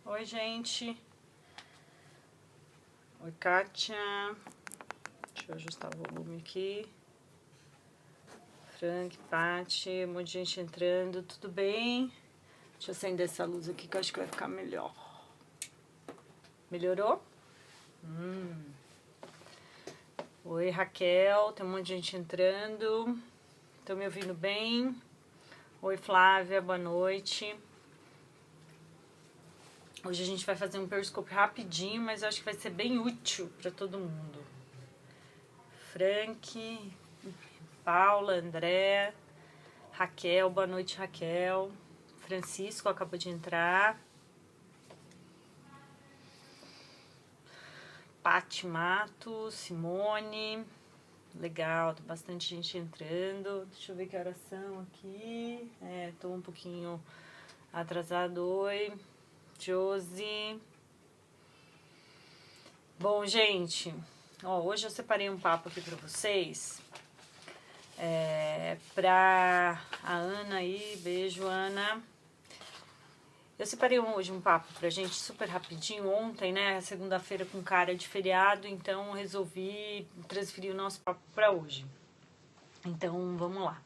Oi, gente. Oi, Kátia. Deixa eu ajustar o volume aqui. Frank, Paty, um monte de gente entrando. Tudo bem? Deixa eu acender essa luz aqui que eu acho que vai ficar melhor. Melhorou? Oi, Raquel. Tem um monte de gente entrando. Estão me ouvindo bem? Oi, Flávia. Boa noite. Hoje a gente vai fazer um periscope rapidinho, mas eu acho que vai ser bem útil para todo mundo. Frank, Paula, André, Raquel, boa noite, Raquel. Francisco acabou de entrar. Paty Matos, Simone. Legal, tem bastante gente entrando. Deixa eu ver que horas são aqui. Tô um pouquinho atrasado. Oi, Josi. Bom, gente, hoje eu separei um papo aqui pra vocês. Pra a Ana aí, beijo, Ana. Eu separei hoje um papo pra gente super rapidinho. Ontem, né, segunda-feira com cara de feriado, então resolvi transferir o nosso papo pra hoje. Então, vamos lá.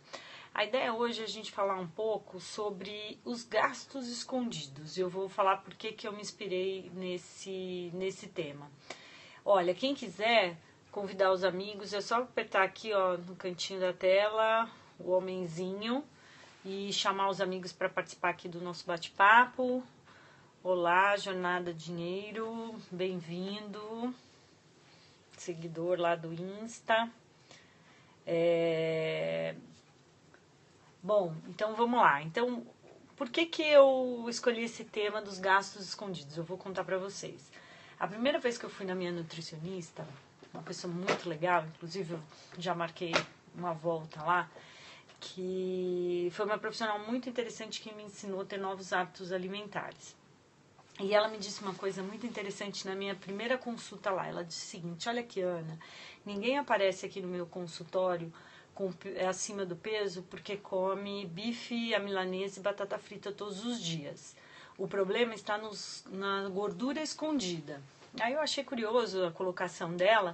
A ideia hoje é a gente falar um pouco sobre os gastos escondidos. Eu vou falar por que eu me inspirei nesse tema. Olha, quem quiser convidar os amigos, é só apertar aqui, ó, no cantinho da tela, o homenzinho, e chamar os amigos para participar aqui do nosso bate-papo. Olá, Jornada Dinheiro, bem-vindo, seguidor lá do Insta. Bom, então vamos lá. Então, por que eu escolhi esse tema dos gastos escondidos? Eu vou contar para vocês. A primeira vez que eu fui na minha nutricionista, uma pessoa muito legal, inclusive eu já marquei uma volta lá, que foi uma profissional muito interessante que me ensinou a ter novos hábitos alimentares. E ela me disse uma coisa muito interessante na minha primeira consulta lá. Ela disse o seguinte: olha aqui, Ana, ninguém aparece aqui no meu consultório acima do peso porque come bife, a milanesa e batata frita todos os dias. O problema está na gordura escondida. Aí eu achei curioso a colocação dela,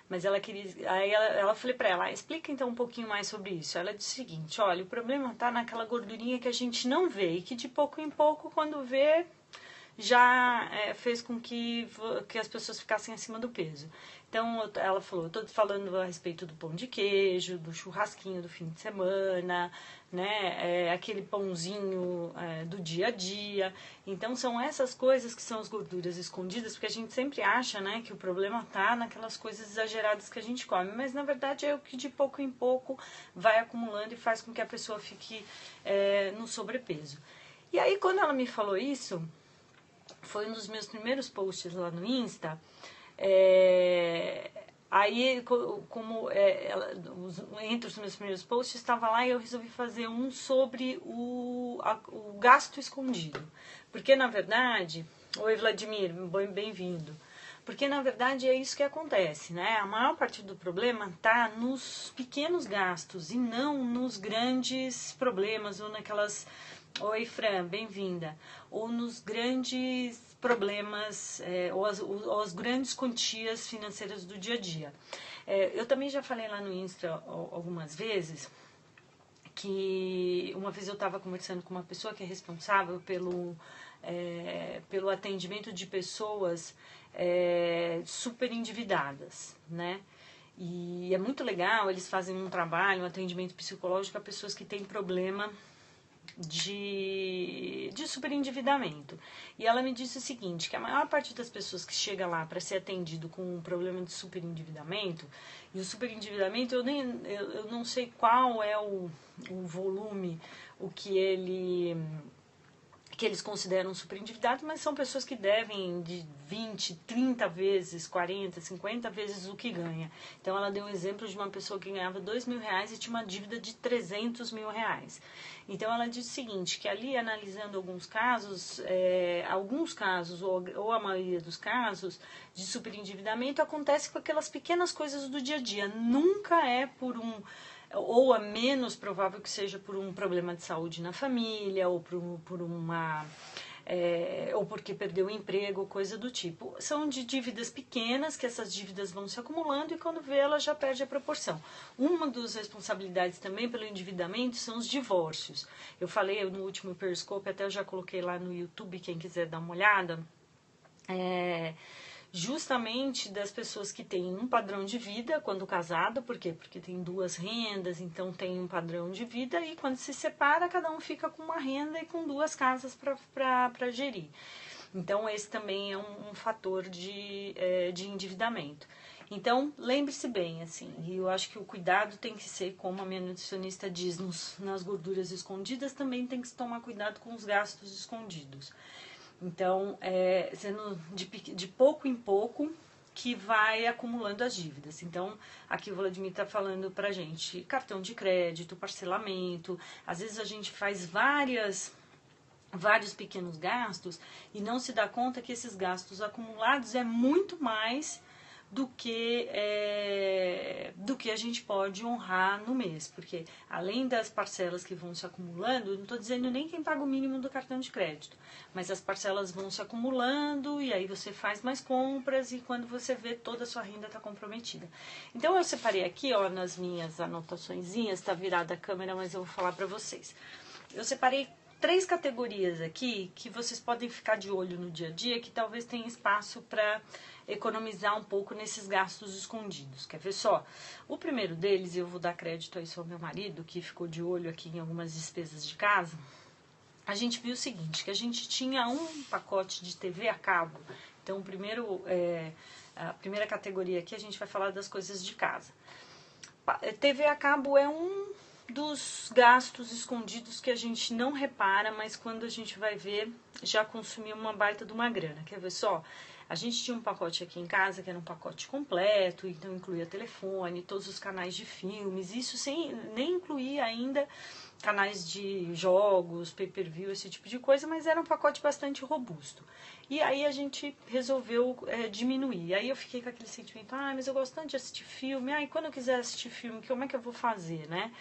mas ela queria. Aí ela falei pra ela: explica então um pouquinho mais sobre isso. Ela disse o seguinte: olha, o problema está naquela gordurinha que a gente não vê e que de pouco em pouco, quando vê, já fez com que as pessoas ficassem acima do peso. Então, ela falou, eu tô falando a respeito do pão de queijo, do churrasquinho do fim de semana, né, aquele pãozinho do dia a dia. Então, são essas coisas que são as gorduras escondidas, porque a gente sempre acha, né, que o problema tá naquelas coisas exageradas que a gente come, mas na verdade é o que de pouco em pouco vai acumulando e faz com que a pessoa fique no sobrepeso. E aí, quando ela me falou isso, foi um dos meus primeiros posts lá no Insta. Aí, entre os meus primeiros posts, estava lá e eu resolvi fazer um sobre o gasto escondido. Porque, na verdade... Oi, Vladimir, bem-vindo. Porque, na verdade, é isso que acontece, né? A maior parte do problema está nos pequenos gastos e não nos grandes problemas ou naquelas... Oi, Fran, bem-vinda. Ou nos grandes problemas, ou as grandes quantias financeiras do dia a dia. Eu também já falei lá no Insta algumas vezes que uma vez eu estava conversando com uma pessoa que é responsável pelo atendimento de pessoas super endividadas, né? E é muito legal, eles fazem um trabalho, um atendimento psicológico a pessoas que têm problema de superendividamento. E ela me disse o seguinte, que a maior parte das pessoas que chega lá para ser atendido com um problema de superendividamento, e o superendividamento eu não sei qual é o volume, o que eles consideram superendividados, mas são pessoas que devem de 20, 30 vezes, 40, 50 vezes o que ganha. Então ela deu um exemplo de uma pessoa que ganhava R$2.000 e tinha uma dívida de R$300.000. Então ela disse o seguinte, que ali analisando alguns casos, ou a maioria dos casos de superendividamento acontece com aquelas pequenas coisas do dia a dia. Nunca é ou é menos provável que seja por um problema de saúde na família, ou por uma ou porque perdeu o emprego, coisa do tipo. São de dívidas pequenas, que essas dívidas vão se acumulando e quando vê ela já perde a proporção. Uma das responsabilidades também pelo endividamento são os divórcios. Eu falei no último Periscope, até eu já coloquei lá no YouTube, quem quiser dar uma olhada, justamente das pessoas que têm um padrão de vida quando casado, por quê? Porque tem duas rendas, então tem um padrão de vida e quando se separa, cada um fica com uma renda e com duas casas para gerir. Então esse também é um fator de endividamento. Então lembre-se bem, assim, e eu acho que o cuidado tem que ser, como a minha nutricionista diz, nas gorduras escondidas, também tem que se tomar cuidado com os gastos escondidos. Então, sendo de pouco em pouco que vai acumulando as dívidas. Então, aqui o Vladimir está falando pra gente, cartão de crédito, parcelamento, às vezes a gente faz vários pequenos gastos e não se dá conta que esses gastos acumulados é muito mais do que a gente pode honrar no mês, porque além das parcelas que vão se acumulando, não estou dizendo nem quem paga o mínimo do cartão de crédito, mas as parcelas vão se acumulando e aí você faz mais compras e quando você vê toda a sua renda está comprometida. Então eu separei aqui, ó, nas minhas anotaçõezinhas, está virada a câmera, mas eu vou falar para vocês. Eu separei 3 categorias aqui que vocês podem ficar de olho no dia a dia, que talvez tenha espaço para economizar um pouco nesses gastos escondidos. Quer ver só? O primeiro deles, eu vou dar crédito a isso ao meu marido, que ficou de olho aqui em algumas despesas de casa. A gente viu o seguinte, que a gente tinha um pacote de TV a cabo. Então, a primeira categoria aqui, a gente vai falar das coisas de casa. TV a cabo é um dos gastos escondidos que a gente não repara, mas quando a gente vai ver, já consumiu uma baita de uma grana. Quer ver só? A gente tinha um pacote aqui em casa, que era um pacote completo, então incluía telefone, todos os canais de filmes, isso sem nem incluía ainda canais de jogos, pay-per-view, esse tipo de coisa, mas era um pacote bastante robusto. E aí a gente resolveu diminuir. Aí eu fiquei com aquele sentimento, mas eu gosto tanto de assistir filme, e quando eu quiser assistir filme, como é que eu vou fazer, né?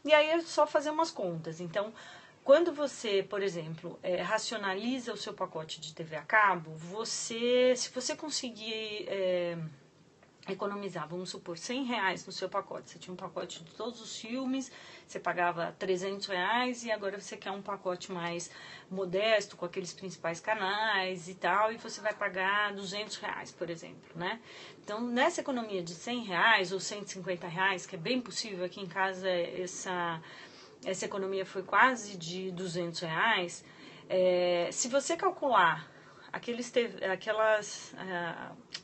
E aí é só fazer umas contas. Então, quando você, por exemplo, racionaliza o seu pacote de TV a cabo, se você conseguir economizar, vamos supor, R$100 no seu pacote. Você tinha um pacote de todos os filmes, você pagava R$300 e agora você quer um pacote mais modesto, com aqueles principais canais e tal, e você vai pagar R$200, por exemplo, né? Então, nessa economia de R$100 ou R$150, que é bem possível, aqui em casa essa economia foi quase de R$200, se você calcular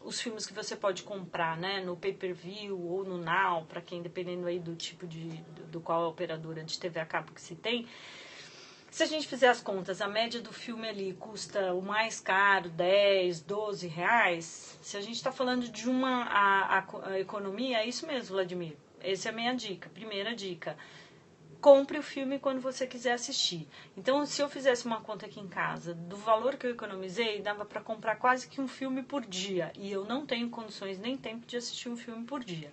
os filmes que você pode comprar, né, no pay-per-view ou no Now, para quem, dependendo aí do tipo do qual operadora de TV a cabo que se tem, se a gente fizer as contas, a média do filme ali custa o mais caro, R$10, R$12, se a gente está falando de a economia, é isso mesmo, Vladimir. Essa é a minha dica, primeira dica. Compre o filme quando você quiser assistir. Então, se eu fizesse uma conta aqui em casa, do valor que eu economizei, dava para comprar quase que um filme por dia. E eu não tenho condições nem tempo de assistir um filme por dia.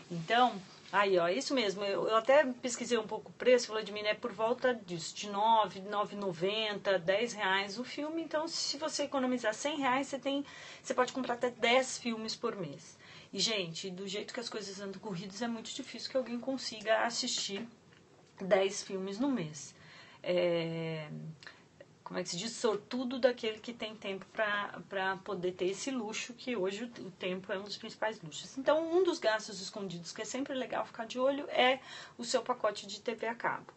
Então, aí, ó, isso mesmo. Eu até pesquisei um pouco o preço, Vladimir, é por volta disso, de R$9, R$9,90, R$10 o filme. Então, se você economizar R$100, você pode comprar até 10 filmes por mês. E, gente, do jeito que as coisas andam corridas, é muito difícil que alguém consiga assistir 10 filmes no mês. Como é que se diz? Sortudo daquele que tem tempo para poder ter esse luxo, que hoje o tempo é um dos principais luxos. Então, um dos gastos escondidos que é sempre legal ficar de olho é o seu pacote de TV a cabo.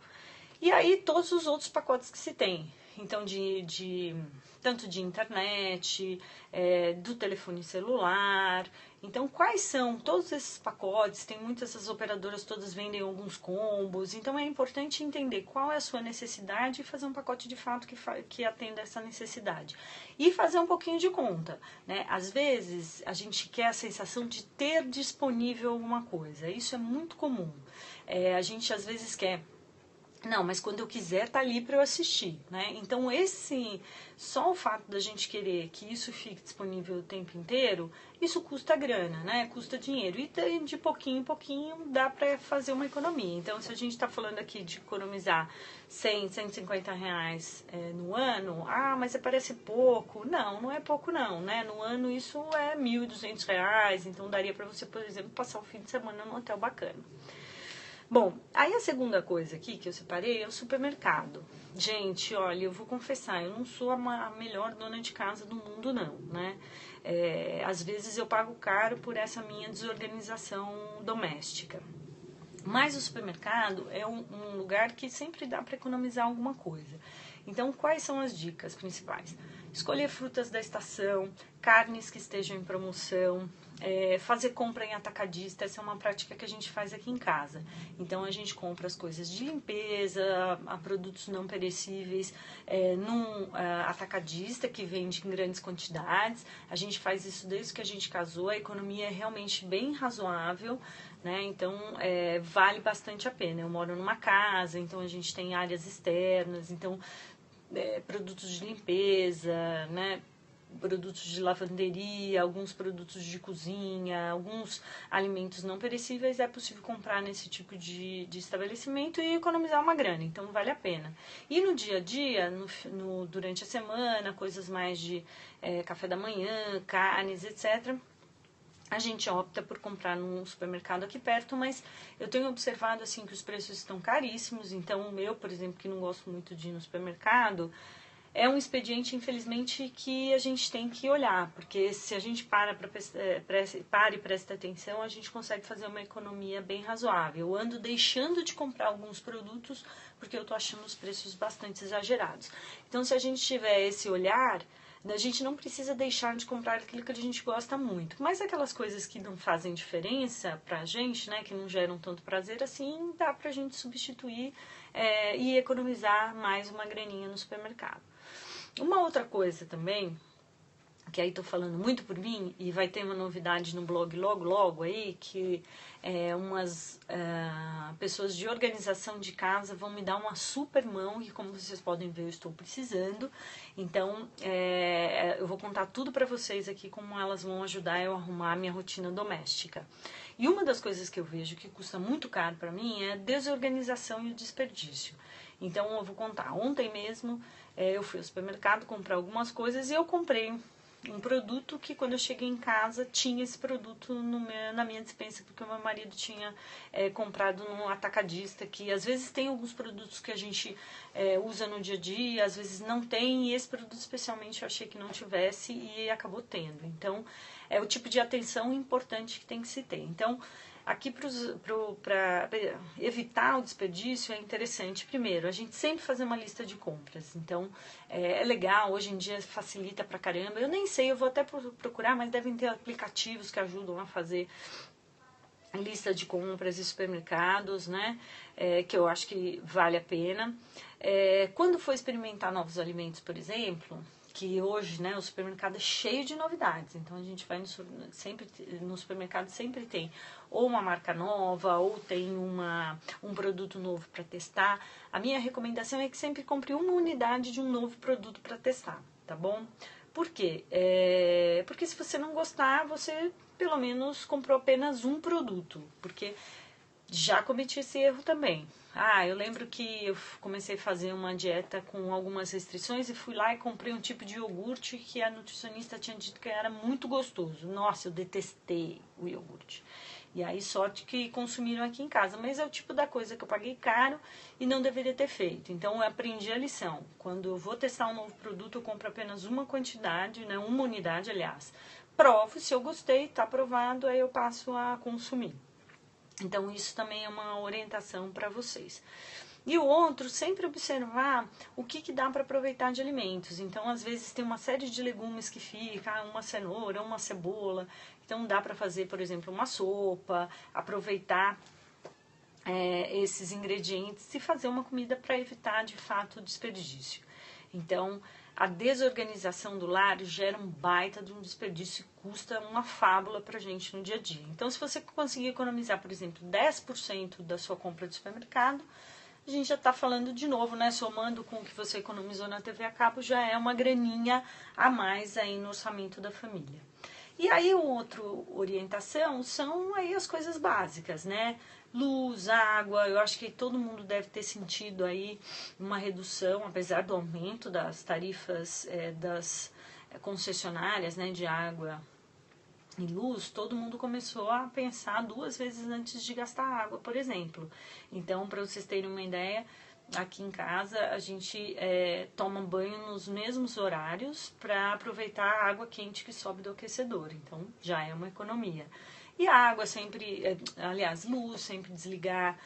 E aí, todos os outros pacotes que se tem. Então, tanto de internet, do telefone celular. Então, quais são todos esses pacotes? Tem muitas, essas operadoras todas vendem alguns combos. Então, é importante entender qual é a sua necessidade e fazer um pacote de fato que atenda essa necessidade. E fazer um pouquinho de conta, né? Às vezes, a gente quer a sensação de ter disponível alguma coisa. Isso é muito comum. A gente, às vezes, quer Não, mas quando eu quiser tá ali para eu assistir, né? Então só o fato da gente querer que isso fique disponível o tempo inteiro, isso custa grana, né? Custa dinheiro e de pouquinho em pouquinho dá para fazer uma economia. Então se a gente está falando aqui de economizar 100, 150 reais no ano, mas parece pouco. Não, não é pouco não, né? No ano isso é 1.200 reais, então daria para você, por exemplo, passar o fim de semana num hotel bacana. Bom, aí a segunda coisa aqui que eu separei é o supermercado. Gente, olha, eu vou confessar, eu não sou a melhor dona de casa do mundo não, né? Às vezes eu pago caro por essa minha desorganização doméstica. Mas o supermercado é um lugar que sempre dá para economizar alguma coisa. Então, quais são as dicas principais? Escolher frutas da estação, carnes que estejam em promoção, fazer compra em atacadista. Essa é uma prática que a gente faz aqui em casa. Então, a gente compra as coisas de limpeza, produtos não perecíveis, num atacadista que vende em grandes quantidades. A gente faz isso desde que a gente casou. A economia é realmente bem razoável, né? Então vale bastante a pena. Eu moro numa casa, então a gente tem áreas externas, então produtos de limpeza, né? Produtos de lavanderia, alguns produtos de cozinha, alguns alimentos não perecíveis é possível comprar nesse tipo de estabelecimento e economizar uma grana, então vale a pena. E no dia a dia, durante a semana, coisas mais de café da manhã, carnes, etc., a gente opta por comprar num supermercado aqui perto, mas eu tenho observado assim que os preços estão caríssimos, então o meu, por exemplo, que não gosto muito de ir no supermercado, é um expediente, infelizmente, que a gente tem que olhar, porque se a gente para e presta atenção, a gente consegue fazer uma economia bem razoável. Eu ando deixando de comprar alguns produtos porque eu estou achando os preços bastante exagerados. Então, se a gente tiver esse olhar, a gente não precisa deixar de comprar aquilo que a gente gosta muito. Mas aquelas coisas que não fazem diferença pra gente, né, que não geram tanto prazer assim, dá pra gente substituir e economizar mais uma graninha no supermercado. Uma outra coisa também, que aí tô falando muito por mim, e vai ter uma novidade no blog logo aí, que umas pessoas de organização de casa vão me dar uma super mão, e como vocês podem ver, eu estou precisando. Então, eu vou contar tudo para vocês aqui, como elas vão ajudar eu a arrumar a minha rotina doméstica. E uma das coisas que eu vejo que custa muito caro para mim é a desorganização e o desperdício. Então, eu vou contar. Ontem mesmo, eu fui ao supermercado comprar algumas coisas e eu comprei um produto que quando eu cheguei em casa tinha esse produto na minha despensa, porque o meu marido tinha comprado num atacadista, que às vezes tem alguns produtos que a gente usa no dia a dia, às vezes não tem, e esse produto especialmente eu achei que não tivesse e acabou tendo. Então é o tipo de atenção importante que tem que se ter. Então aqui para evitar o desperdício é interessante, primeiro, a gente sempre fazer uma lista de compras. Então, é legal, hoje em dia facilita pra caramba. Eu nem sei, eu vou até procurar, mas devem ter aplicativos que ajudam a fazer lista de compras e supermercados, né? Que eu acho que vale a pena. Quando for experimentar novos alimentos, por exemplo, que hoje, né, o supermercado é cheio de novidades, então a gente vai no supermercado sempre tem ou uma marca nova, ou tem um produto novo para testar. A minha recomendação é que sempre compre uma unidade de um novo produto para testar, tá bom? Por quê? Porque se você não gostar, você pelo menos comprou apenas um produto, porque já cometi esse erro também. Eu lembro que eu comecei a fazer uma dieta com algumas restrições e fui lá e comprei um tipo de iogurte que a nutricionista tinha dito que era muito gostoso. Nossa, eu detestei o iogurte. E aí, sorte que consumiram aqui em casa. Mas é o tipo da coisa que eu paguei caro e não deveria ter feito. Então, eu aprendi a lição. Quando eu vou testar um novo produto, eu compro apenas uma quantidade, né, uma unidade, aliás. Provo, se eu gostei, tá aprovado, aí eu passo a consumir. Então, isso também é uma orientação para vocês. E o outro, sempre observar o que dá para aproveitar de alimentos. Então, às vezes, tem uma série de legumes que fica, uma cenoura, uma cebola. Então, dá para fazer, por exemplo, uma sopa, aproveitar esses ingredientes e fazer uma comida para evitar, de fato, o desperdício. Então, a desorganização do lar gera um baita de um desperdício e custa uma fábula pra gente no dia a dia. Então, se você conseguir economizar, por exemplo, 10% da sua compra de supermercado, a gente já está falando de novo, né? Somando com o que você economizou na TV a cabo, já é uma graninha a mais aí no orçamento da família. E aí, outra orientação são aí as coisas básicas, né? Luz, água, eu acho que todo mundo deve ter sentido aí uma redução, apesar do aumento das tarifas das concessionárias, né, de água e luz, todo mundo começou a pensar 2 vezes antes de gastar água, por exemplo. Então, para vocês terem uma ideia, aqui em casa a gente toma banho nos mesmos horários para aproveitar a água quente que sobe do aquecedor. Então, já é uma economia. E a água sempre, aliás, luz, sempre desligar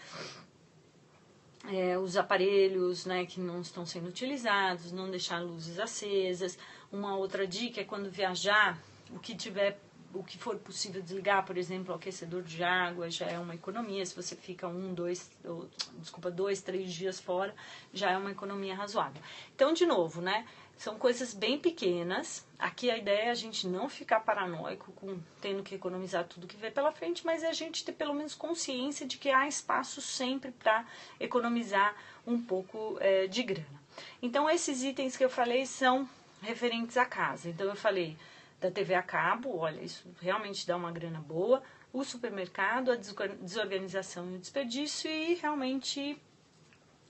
os aparelhos, né, que não estão sendo utilizados, não deixar luzes acesas. Uma outra dica é quando viajar, o que for possível desligar, por exemplo, o aquecedor de água, já é uma economia. Se você fica 2, 3 dias fora, já é uma economia razoável. Então, de novo, né? São coisas bem pequenas. Aqui a ideia é a gente não ficar paranoico com tendo que economizar tudo que vê pela frente, mas é a gente ter pelo menos consciência de que há espaço sempre para economizar um pouco de grana. Então, esses itens que eu falei são referentes à casa. Então, eu falei da TV a cabo, olha, isso realmente dá uma grana boa, o supermercado, a desorganização e o desperdício, e realmente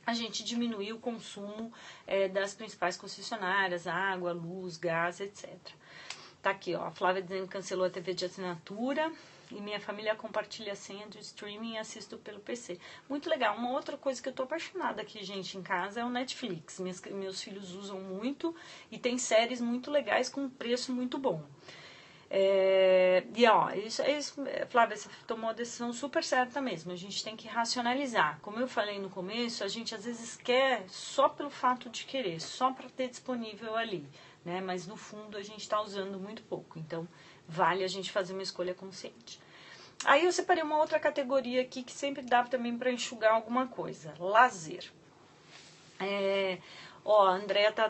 a gente diminuir o consumo das principais concessionárias, água, luz, gás, etc. Tá aqui, ó, a Flávia dizendo que cancelou a TV de assinatura e minha família compartilha a senha do streaming e assisto pelo PC. Muito legal. Uma outra coisa que eu tô apaixonada aqui, gente, em casa é o Netflix. Meus filhos usam muito e tem séries muito legais com um preço muito bom. E ó, Flávia, você tomou a decisão super certa mesmo. A gente tem que racionalizar. Como eu falei no começo, a gente às vezes quer só pelo fato de querer, só para ter disponível ali, né? Mas no fundo a gente está usando muito pouco. Então vale a gente fazer uma escolha consciente. Aí eu separei uma outra categoria aqui que sempre dá também para enxugar alguma coisa: lazer. O André tá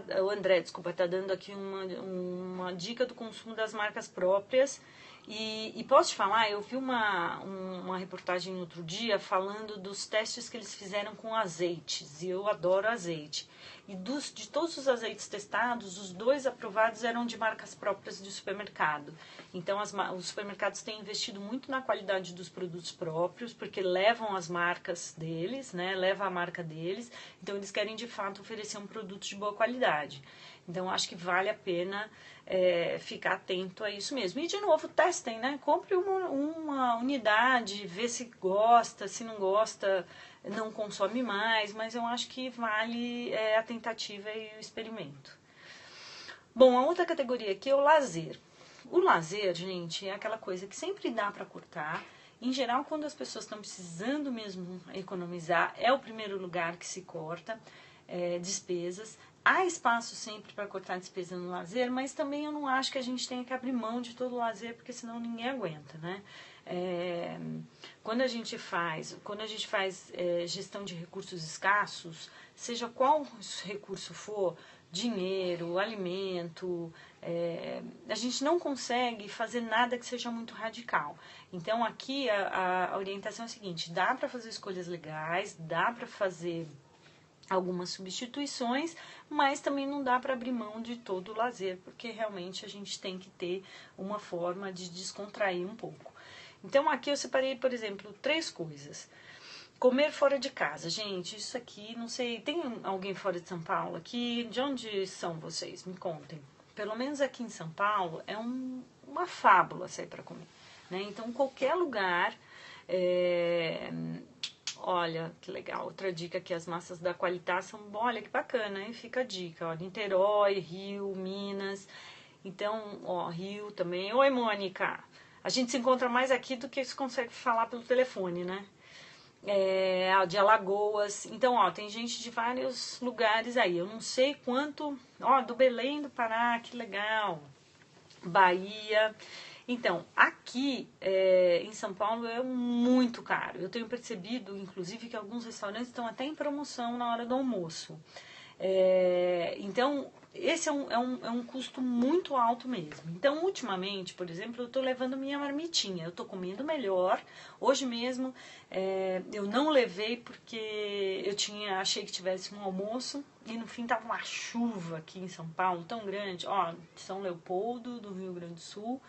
dando aqui uma dica do consumo das marcas próprias. E posso te falar, eu vi uma reportagem outro dia falando dos testes que eles fizeram com azeites, e eu adoro azeite. E de todos os azeites testados, os 2 aprovados eram de marcas próprias de supermercado. Então, os supermercados têm investido muito na qualidade dos produtos próprios, porque levam as marcas deles, né? Leva a marca deles. Então, eles querem, de fato, oferecer um produto de boa qualidade. Então, acho que vale a pena ficar atento a isso mesmo. E, de novo, testem, né? Compre uma unidade, vê se gosta, se não gosta, não consome mais, mas eu acho que vale a tentativa e o experimento. Bom, a outra categoria aqui é o lazer. O lazer, gente, é aquela coisa que sempre dá para cortar. Em geral, quando as pessoas estão precisando mesmo economizar, é o primeiro lugar que se corta despesas. Há espaço sempre para cortar despesa no lazer, mas também eu não acho que a gente tenha que abrir mão de todo o lazer, porque senão ninguém aguenta, né? Quando a gente faz gestão de recursos escassos, seja qual recurso for, dinheiro, alimento, a gente não consegue fazer nada que seja muito radical. Então aqui a orientação é a seguinte: dá para fazer escolhas legais, dá para fazer algumas substituições, mas também não dá para abrir mão de todo o lazer, porque realmente a gente tem que ter uma forma de descontrair um pouco. Então aqui eu separei, por exemplo, 3 coisas. Comer fora de casa. Gente, isso aqui, não sei, tem alguém fora de São Paulo aqui? De onde são vocês? Me contem. Pelo menos aqui em São Paulo é uma fábula sair para comer, né? Então qualquer lugar... Olha, que legal. Outra dica aqui, as massas da Qualitá são... Olha, que bacana, hein? Fica a dica. Ó, Niterói, Rio, Minas. Então, ó, Rio também. Oi, Mônica. A gente se encontra mais aqui do que se consegue falar pelo telefone, né? De Alagoas. Então, ó, tem gente de vários lugares aí. Eu não sei quanto... Ó, do Belém do Pará, que legal. Bahia... Então, aqui em São Paulo é muito caro. Eu tenho percebido, inclusive, que alguns restaurantes estão até em promoção na hora do almoço. Então, esse é um custo muito alto mesmo. Então, ultimamente, por exemplo, eu estou levando minha marmitinha. Eu estou comendo melhor. Hoje mesmo, eu não levei porque achei que tivesse um almoço. E no fim tava uma chuva aqui em São Paulo tão grande. Ó, São Leopoldo, do Rio Grande do Sul.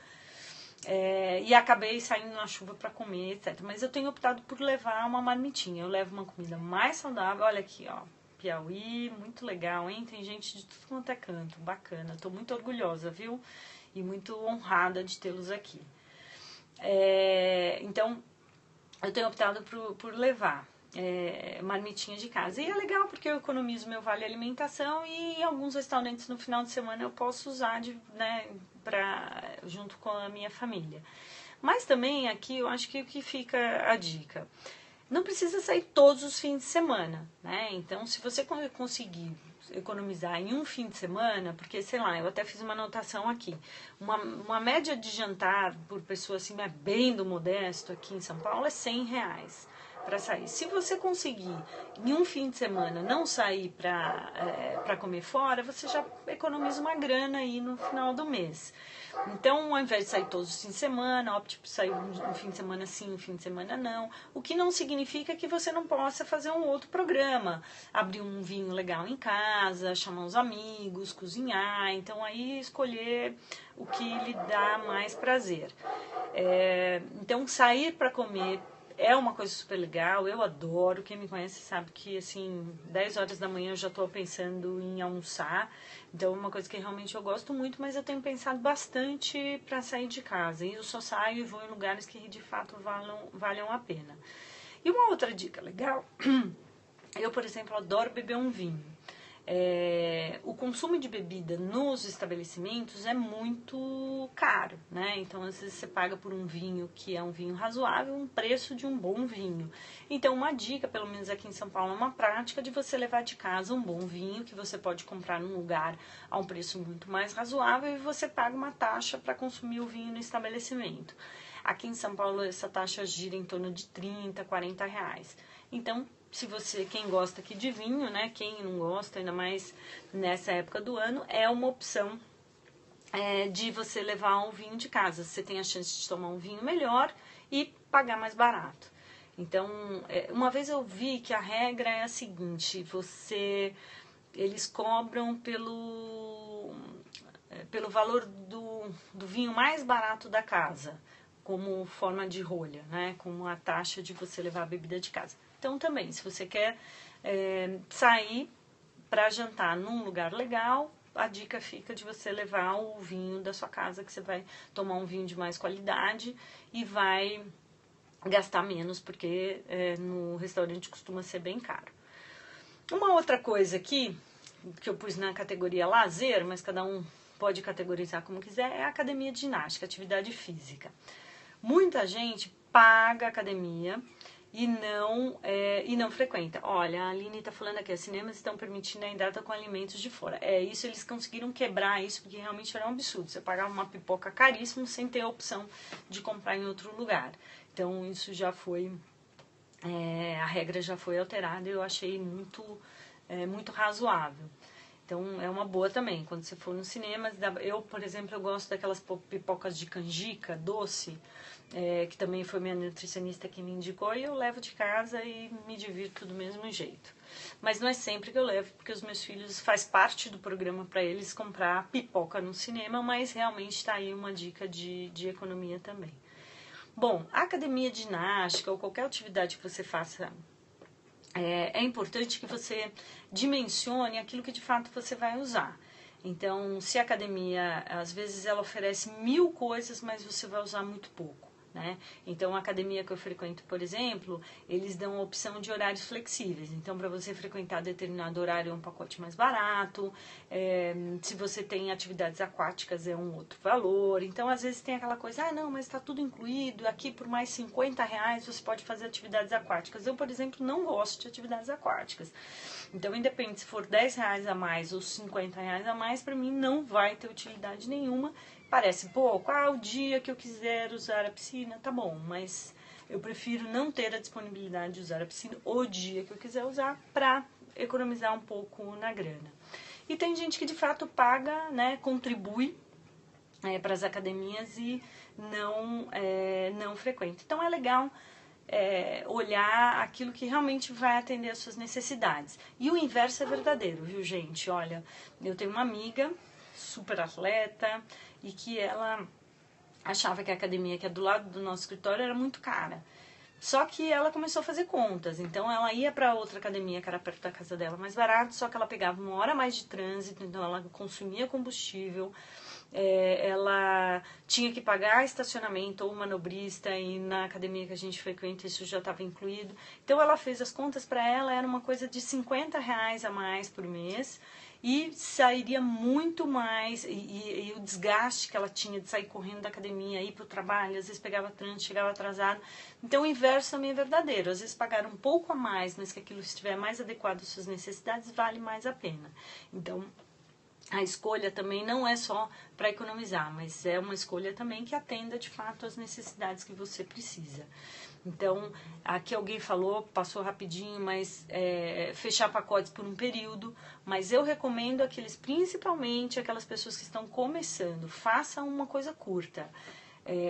E acabei saindo na chuva para comer, etc. Mas eu tenho optado por levar uma marmitinha. Eu levo uma comida mais saudável. Olha aqui, ó. Piauí, muito legal, hein? Tem gente de tudo quanto é canto, bacana. Tô muito orgulhosa, viu? E muito honrada de tê-los aqui. Então, eu tenho optado por levar marmitinha de casa. E é legal porque eu economizo meu vale alimentação e em alguns restaurantes no final de semana eu posso usar junto com a minha família. Mas também aqui eu acho que o que fica a dica... Não precisa sair todos os fins de semana, né? Então, se você conseguir economizar em um fim de semana, porque, sei lá, eu até fiz uma anotação aqui, uma média de jantar por pessoa, assim, bem do modesto aqui em São Paulo é R$100 para sair. Se você conseguir em um fim de semana não sair para comer fora, você já economiza uma grana aí no final do mês. Então, ao invés de sair todos os fins de semana, opte por sair um fim de semana sim, um fim de semana não. O que não significa que você não possa fazer um outro programa. Abrir um vinho legal em casa, chamar os amigos, cozinhar. Então, aí escolher o que lhe dá mais prazer. Então, sair para comer é uma coisa super legal, eu adoro. Quem me conhece sabe que, assim, 10 horas da manhã eu já estou pensando em almoçar. Então, é uma coisa que realmente eu gosto muito, mas eu tenho pensado bastante para sair de casa. E eu só saio e vou em lugares que, de fato, valham a pena. E uma outra dica legal, eu, por exemplo, adoro beber um vinho. O consumo de bebida nos estabelecimentos é muito caro, né? Então, às vezes você paga por um vinho que é um vinho razoável, um preço de um bom vinho. Então, uma dica, pelo menos aqui em São Paulo, é uma prática de você levar de casa um bom vinho que você pode comprar num lugar a um preço muito mais razoável e você paga uma taxa para consumir o vinho no estabelecimento. Aqui em São Paulo, essa taxa gira em torno de R$30, R$40. Então, quem gosta aqui de vinho, né? Quem não gosta, ainda mais nessa época do ano, é uma opção de você levar um vinho de casa. Você tem a chance de tomar um vinho melhor e pagar mais barato. Então, uma vez eu vi que a regra é a seguinte: eles cobram pelo valor do vinho mais barato da casa, como forma de rolha, né? Como a taxa de você levar a bebida de casa. Então, também, se você quer sair para jantar num lugar legal, a dica fica de você levar o vinho da sua casa, que você vai tomar um vinho de mais qualidade e vai gastar menos, porque no restaurante costuma ser bem caro. Uma outra coisa aqui, que eu pus na categoria lazer, mas cada um pode categorizar como quiser, é a academia de ginástica, atividade física. Muita gente paga academia e não frequenta. Olha, a Aline está falando aqui, os cinemas estão permitindo a entrada com alimentos de fora. Isso, eles conseguiram quebrar isso, porque realmente era um absurdo. Você pagava uma pipoca caríssima sem ter a opção de comprar em outro lugar. Então, isso já foi... a regra já foi alterada e eu achei muito razoável. Então, é uma boa também. Quando você for no cinema, eu, por exemplo, eu gosto daquelas pipocas de canjica, doce, que também foi minha nutricionista que me indicou, e eu levo de casa e me divirto do mesmo jeito. Mas não é sempre que eu levo, porque os meus filhos, faz parte do programa para eles comprar pipoca no cinema, mas realmente está aí uma dica de economia também. Bom, a academia de ginástica ou qualquer atividade que você faça, é importante que você dimensione aquilo que de fato você vai usar. Então, se a academia, às vezes ela oferece 1000 coisas, mas você vai usar muito pouco, né? Então, a academia que eu frequento, por exemplo, eles dão a opção de horários flexíveis. Então, para você frequentar determinado horário é um pacote mais barato. Se você tem atividades aquáticas é um outro valor. Então, às vezes tem aquela coisa, não, mas está tudo incluído, aqui por mais R$50 você pode fazer atividades aquáticas. Eu, por exemplo, não gosto de atividades aquáticas. Então, independente se for R$10 a mais ou R$50 a mais, para mim não vai ter utilidade nenhuma. Parece pouco, o dia que eu quiser usar a piscina, tá bom, mas eu prefiro não ter a disponibilidade de usar a piscina o dia que eu quiser usar para economizar um pouco na grana. e tem gente que de fato paga, né, contribui para as academias e não frequenta. Então é legal olhar aquilo que realmente vai atender às suas necessidades. E o inverso é verdadeiro, viu, gente? Olha, eu tenho uma amiga super atleta e que ela achava que a academia que é do lado do nosso escritório era muito cara. Só que ela começou a fazer contas, então ela ia para outra academia que era perto da casa dela mais barato, só que ela pegava 1 hora a mais de trânsito, então ela consumia combustível, ela tinha que pagar estacionamento ou manobrista, e na academia que a gente frequenta isso já estava incluído. Então ela fez as contas, para ela era uma coisa de R$50 a mais por mês, e sairia muito mais, e o desgaste que ela tinha de sair correndo da academia, ir para o trabalho, às vezes pegava trânsito, chegava atrasado. Então o inverso também é verdadeiro, às vezes pagar um pouco a mais, mas que aquilo estiver mais adequado às suas necessidades, vale mais a pena. Então a escolha também não é só para economizar, mas é uma escolha também que atenda de fato às necessidades que você precisa. Então, aqui alguém falou, passou rapidinho, mas fechar pacotes por um período, mas eu recomendo principalmente aquelas pessoas que estão começando, façam uma coisa curta.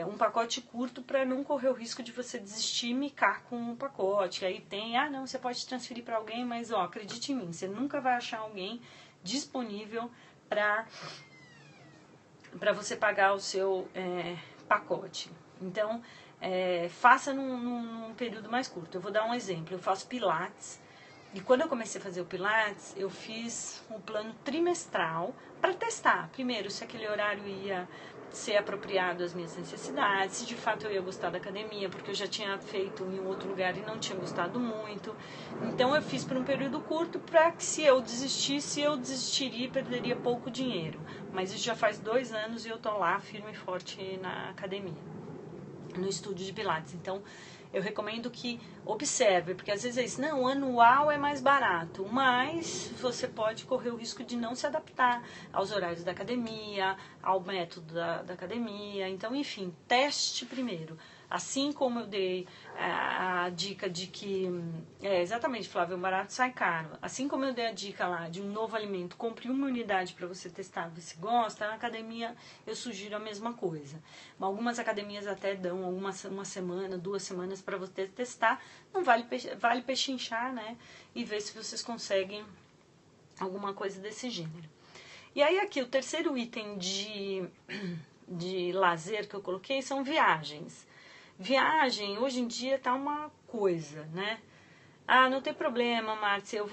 Um pacote curto para não correr o risco de você desistir e micar com um pacote. Aí tem, não, você pode transferir para alguém, mas acredite em mim, você nunca vai achar alguém disponível para você pagar o seu pacote. Então, faça num período mais curto. Eu vou dar um exemplo. Eu faço Pilates, e quando eu comecei a fazer o Pilates, eu fiz um plano trimestral para testar. Primeiro, se aquele horário ia ser apropriado às minhas necessidades, se de fato eu ia gostar da academia, porque eu já tinha feito em um outro lugar e não tinha gostado muito. Então eu fiz por um período curto para que se eu desistisse, eu desistiria e perderia pouco dinheiro. Mas isso já faz 2 anos e eu tô lá firme e forte na academia, no estúdio de Pilates. Então eu recomendo que observe, porque às vezes é isso, não, anual é mais barato, mas você pode correr o risco de não se adaptar aos horários da academia, ao método da academia. Então, enfim, teste primeiro. Assim como eu dei a dica de que, exatamente, Flávio, barato sai caro. Assim como eu dei a dica lá de um novo alimento, compre uma unidade para você testar, ver se gosta, na academia eu sugiro a mesma coisa. Algumas academias até dão uma semana, 2 semanas para você testar. Não vale pechinchar, né? E ver se vocês conseguem alguma coisa desse gênero. E aí aqui, o terceiro item de lazer que eu coloquei são viagens. Viagem, hoje em dia tá uma coisa, né? Não tem problema, Márcia,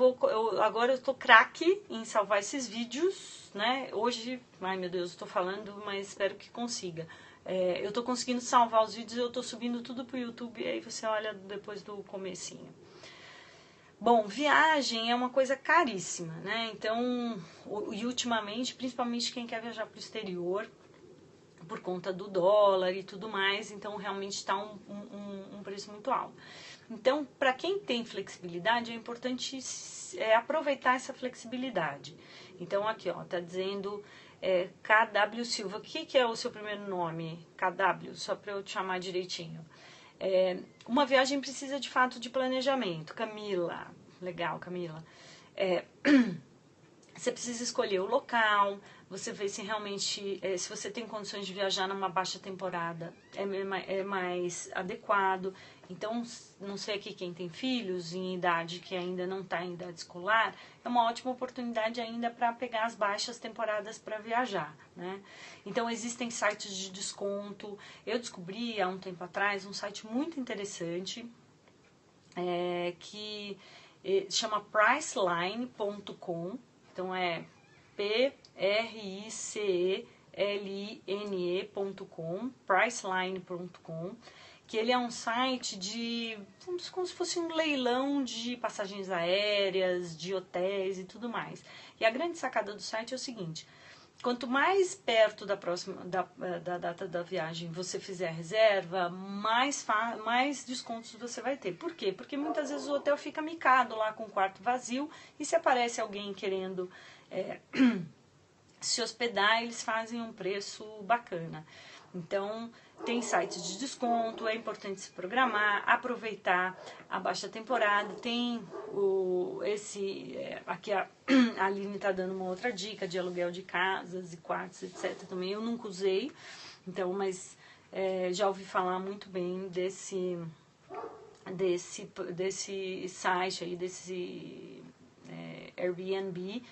agora eu tô craque em salvar esses vídeos, né? Hoje, ai meu Deus, eu tô falando, mas espero que consiga. Eu tô conseguindo salvar os vídeos, eu tô subindo tudo pro YouTube, e aí você olha depois do comecinho. Bom, viagem é uma coisa caríssima, né? Então, e ultimamente, principalmente quem quer viajar pro exterior, por conta do dólar e tudo mais, então realmente está um preço muito alto. Então, para quem tem flexibilidade, é importante aproveitar essa flexibilidade. Então, aqui, tá dizendo KW Silva. O que é o seu primeiro nome? KW, só para eu te chamar direitinho. Uma viagem precisa, de fato, de planejamento. Camila, legal, Camila. Você precisa escolher o local, você vê se realmente, se você tem condições de viajar numa baixa temporada, é mais adequado. Então, não sei aqui quem tem filhos em idade que ainda não está em idade escolar, é uma ótima oportunidade ainda para pegar as baixas temporadas para viajar, né? Então, existem sites de desconto. Eu descobri há um tempo atrás um site muito interessante que chama Priceline.com. Então é Priceline.com, Priceline.com, que ele é um site como se fosse um leilão de passagens aéreas, de hotéis e tudo mais. E a grande sacada do site é o seguinte: quanto mais perto da data da viagem você fizer a reserva, mais descontos você vai ter. Por quê? Porque muitas vezes o hotel fica micado lá com o quarto vazio, e se aparece alguém querendo se hospedar, eles fazem um preço bacana. Então, tem sites de desconto, é importante se programar, aproveitar a baixa temporada. Tem aqui a Aline está dando uma outra dica de aluguel de casas e quartos, etc. Também eu nunca usei, então, mas já ouvi falar muito bem desse site aí, desse Airbnb,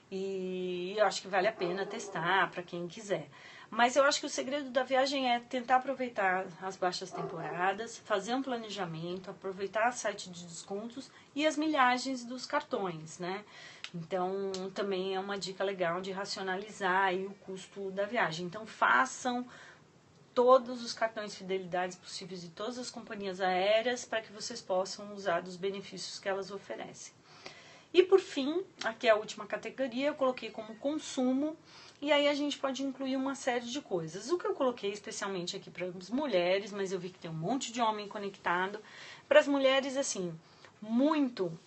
e eu acho que vale a pena testar para quem quiser. Mas eu acho que o segredo da viagem é tentar aproveitar as baixas temporadas, fazer um planejamento, aproveitar o site de descontos e as milhagens dos cartões, né? Então, também é uma dica legal de racionalizar aí o custo da viagem. Então, façam todos os cartões de fidelidade possíveis de todas as companhias aéreas para que vocês possam usar dos benefícios que elas oferecem. E por fim, aqui é a última categoria, eu coloquei como consumo, e aí a gente pode incluir uma série de coisas. O que eu coloquei especialmente aqui para as mulheres, mas eu vi que tem um monte de homem conectado. Para as mulheres, assim, muito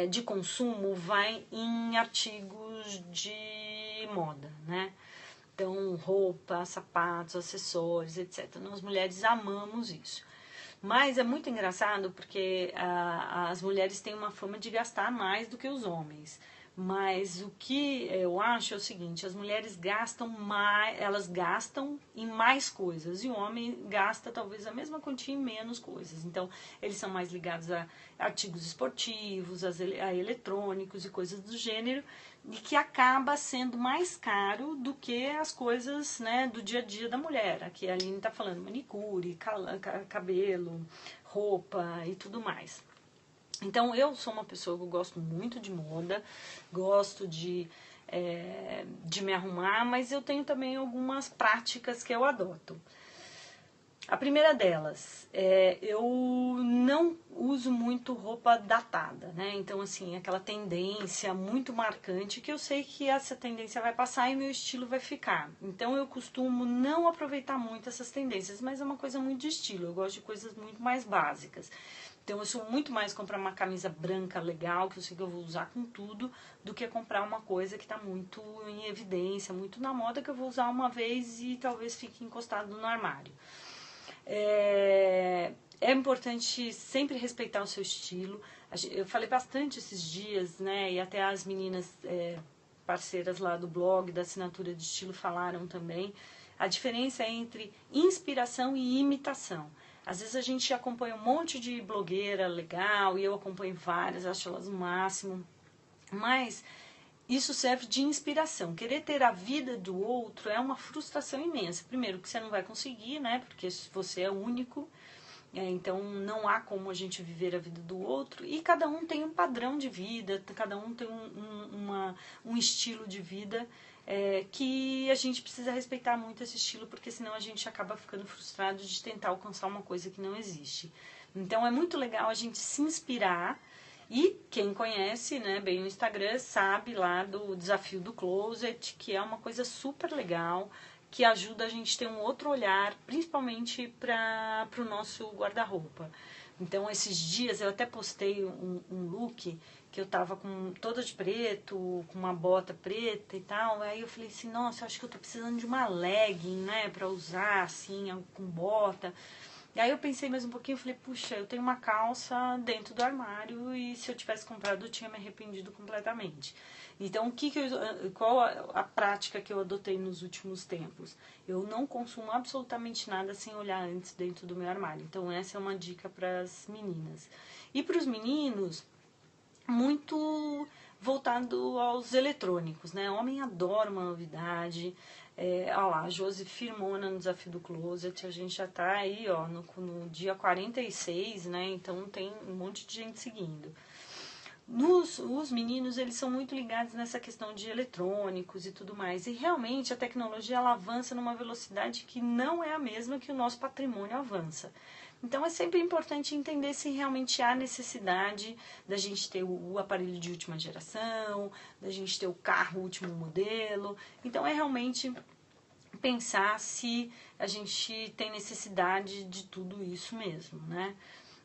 de consumo vai em artigos de moda, né? Então, roupa, sapatos, acessórios, etc. Nós mulheres amamos isso. Mas é muito engraçado porque as mulheres têm uma fama de gastar mais do que os homens. Mas o que eu acho é o seguinte, as mulheres gastam mais, elas gastam em mais coisas, e o homem gasta talvez a mesma quantia em menos coisas. Então, eles são mais ligados a artigos esportivos, a eletrônicos e coisas do gênero, e que acaba sendo mais caro do que as coisas, né, do dia a dia da mulher. Aqui a Aline está falando manicure, cabelo, roupa e tudo mais. Então, eu sou uma pessoa que eu gosto muito de moda, gosto de me arrumar, mas eu tenho também algumas práticas que eu adoto. A primeira delas, eu não uso muito roupa datada, né? Então, assim, aquela tendência muito marcante, que eu sei que essa tendência vai passar e meu estilo vai ficar. Então, eu costumo não aproveitar muito essas tendências, mas é uma coisa muito de estilo, eu gosto de coisas muito mais básicas. Então, eu sou muito mais comprar uma camisa branca legal, que eu sei que eu vou usar com tudo, do que comprar uma coisa que está muito em evidência, muito na moda, que eu vou usar uma vez e talvez fique encostado no armário. É importante sempre respeitar o seu estilo. Eu falei bastante esses dias, né? E até as meninas parceiras lá do blog, da assinatura de estilo, falaram também. A diferença é entre inspiração e imitação. Às vezes a gente acompanha um monte de blogueira legal, e eu acompanho várias, acho elas o máximo. Mas isso serve de inspiração. Querer ter a vida do outro é uma frustração imensa. Primeiro, que você não vai conseguir, né? Porque você é único. Então, não há como a gente viver a vida do outro. E cada um tem um padrão de vida, cada um tem um estilo de vida que a gente precisa respeitar muito esse estilo, porque senão a gente acaba ficando frustrado de tentar alcançar uma coisa que não existe. Então, é muito legal a gente se inspirar. E quem conhece, né, bem o Instagram sabe lá do desafio do closet, que é uma coisa super legal, que ajuda a gente a ter um outro olhar, principalmente para o nosso guarda-roupa. Então, esses dias eu até postei um look que eu tava toda de preto, com uma bota preta e tal. Aí eu falei assim, nossa, eu acho que eu tô precisando de uma legging, né, para usar assim, com bota. E aí eu pensei mais um pouquinho e falei, puxa, eu tenho uma calça dentro do armário e se eu tivesse comprado eu tinha me arrependido completamente. Então, qual a prática que eu adotei nos últimos tempos? Eu não consumo absolutamente nada sem olhar antes dentro do meu armário. Então, essa é uma dica para as meninas. E para os meninos, muito voltado aos eletrônicos, né? O homem adora uma novidade. Olha lá, a Josi firmona no Desafio do Closet, a gente já tá aí, ó, no dia 46, né? Então tem um monte de gente seguindo. Os meninos, eles são muito ligados nessa questão de eletrônicos e tudo mais. E realmente a tecnologia, ela avança numa velocidade que não é a mesma que o nosso patrimônio avança. Então é sempre importante entender se realmente há necessidade da gente ter o aparelho de última geração, da gente ter o carro último modelo. Então é realmente pensar se a gente tem necessidade de tudo isso mesmo, né?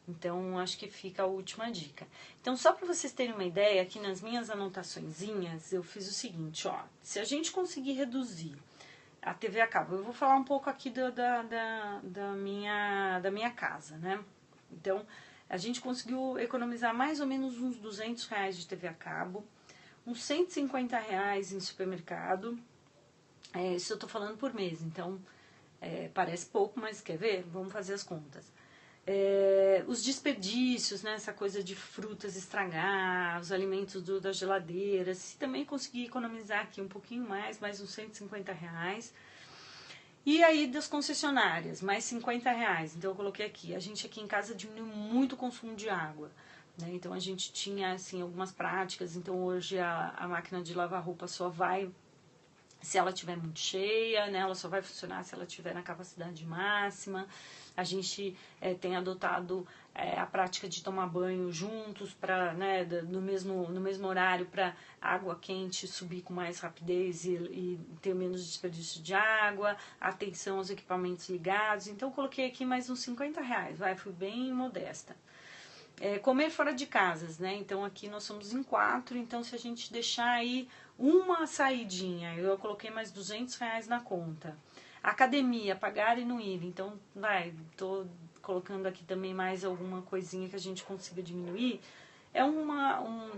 Então, acho que fica a última dica. Então, só para vocês terem uma ideia, aqui nas minhas anotaçõezinhas, eu fiz o seguinte, ó. Se a gente conseguir reduzir a TV a cabo, eu vou falar um pouco aqui da minha casa, né? Então, a gente conseguiu economizar mais ou menos uns R$200 de TV a cabo, uns R$150 em supermercado. Isso eu tô falando por mês, então parece pouco, mas quer ver? Vamos fazer as contas. Os desperdícios, né, essa coisa de frutas estragar, os alimentos da geladeira, se também conseguir economizar aqui um pouquinho mais uns R$150. E aí das concessionárias, mais R$50. Então eu coloquei aqui, a gente aqui em casa diminuiu muito o consumo de água, né? Então a gente tinha assim algumas práticas, então hoje a máquina de lavar roupa só vai se ela estiver muito cheia, né? Ela só vai funcionar se ela estiver na capacidade máxima. A gente tem adotado a prática de tomar banho juntos, né, no mesmo horário, para a água quente subir com mais rapidez e ter menos desperdício de água, atenção aos equipamentos ligados. Então, coloquei aqui mais uns R$50, fui bem modesta. Comer fora de casas, né? Então, aqui nós somos em 4, então se a gente deixar aí uma saidinha, eu coloquei mais R$200 na conta. Academia, pagar e não ir, então tô colocando aqui também mais alguma coisinha que a gente consiga diminuir.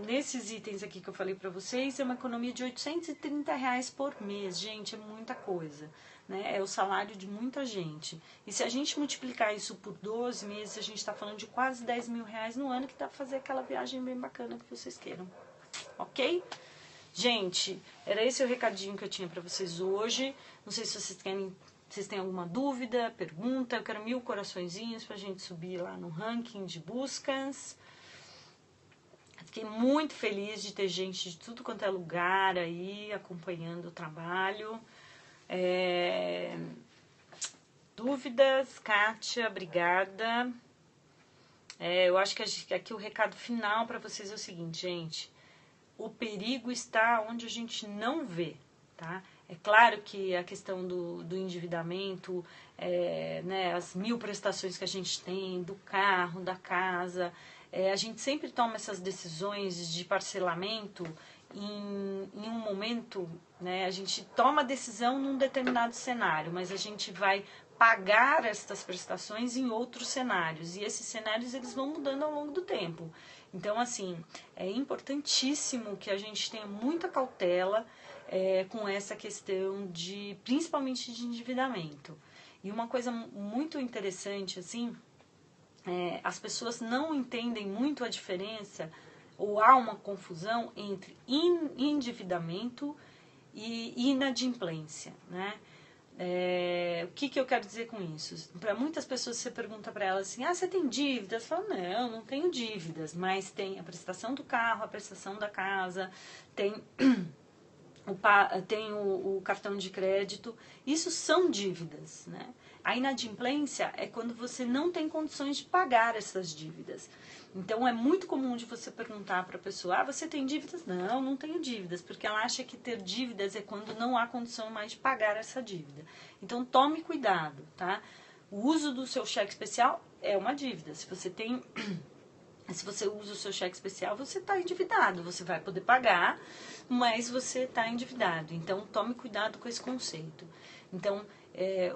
Nesses itens aqui que eu falei pra vocês, é uma economia de R$830 por mês, gente, é muita coisa, né? É o salário de muita gente. E se a gente multiplicar isso por 12 meses, a gente tá falando de quase R$10.000 no ano, que dá pra fazer aquela viagem bem bacana que vocês queiram, ok? Gente, era esse o recadinho que eu tinha pra vocês hoje. Não sei se vocês têm alguma dúvida, pergunta. Eu quero 1000 coraçõezinhos pra gente subir lá no ranking de buscas. Fiquei muito feliz de ter gente de tudo quanto é lugar aí acompanhando o trabalho. Dúvidas, Kátia, obrigada. Eu acho que aqui o recado final pra vocês é o seguinte, gente. O perigo está onde a gente não vê, tá? É claro que a questão do endividamento, né, as 1000 prestações que a gente tem, do carro, da casa, a gente sempre toma essas decisões de parcelamento em um momento, né, a gente toma a decisão num determinado cenário, mas a gente vai pagar estas prestações em outros cenários, e esses cenários eles vão mudando ao longo do tempo. Então, assim, é importantíssimo que a gente tenha muita cautela com essa questão principalmente de endividamento. E uma coisa muito interessante, assim, as pessoas não entendem muito a diferença, ou há uma confusão entre endividamento e inadimplência, né? O que eu quero dizer com isso? Para muitas pessoas você pergunta para elas assim, você tem dívidas? Fala, não tenho dívidas, mas tem a prestação do carro, a prestação da casa, tem o cartão de crédito, isso são dívidas, né? A inadimplência é quando você não tem condições de pagar essas dívidas. Então, é muito comum de você perguntar para a pessoa, você tem dívidas? Não tenho dívidas, porque ela acha que ter dívidas é quando não há condição mais de pagar essa dívida. Então, tome cuidado, tá? O uso do seu cheque especial é uma dívida. Se você usa o seu cheque especial, você está endividado. Você vai poder pagar, mas você está endividado. Então, tome cuidado com esse conceito. Então,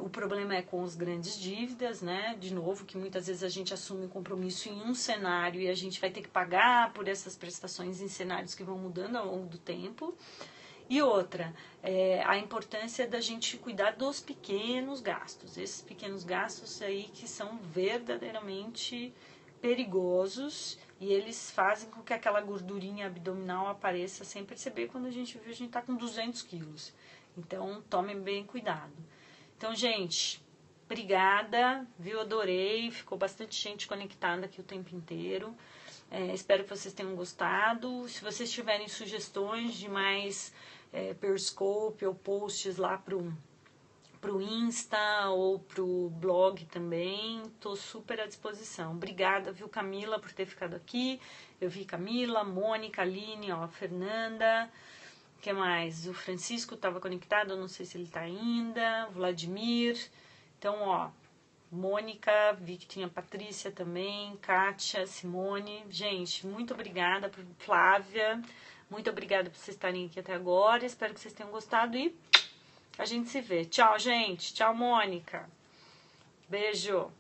o problema é com as grandes dívidas, né? De novo, que muitas vezes a gente assume um compromisso em um cenário e a gente vai ter que pagar por essas prestações em cenários que vão mudando ao longo do tempo. E outra, a importância da gente cuidar dos pequenos gastos. Esses pequenos gastos aí que são verdadeiramente perigosos e eles fazem com que aquela gordurinha abdominal apareça sem perceber. Quando a gente vê, a gente está com 200 quilos. Então, tomem bem cuidado. Então, gente, obrigada, viu? Adorei, ficou bastante gente conectada aqui o tempo inteiro. Espero que vocês tenham gostado. Se vocês tiverem sugestões de mais Periscope ou posts lá pro Insta ou pro blog também, tô super à disposição. Obrigada, viu, Camila, por ter ficado aqui. Eu vi Camila, Mônica, Aline, Fernanda... O que mais? O Francisco estava conectado, eu não sei se ele está ainda. Vladimir. Então, Mônica, vi que tinha Patrícia também, Kátia, Simone. Gente, muito obrigada, Flávia. Muito obrigada por vocês estarem aqui até agora. Espero que vocês tenham gostado e a gente se vê. Tchau, gente. Tchau, Mônica. Beijo.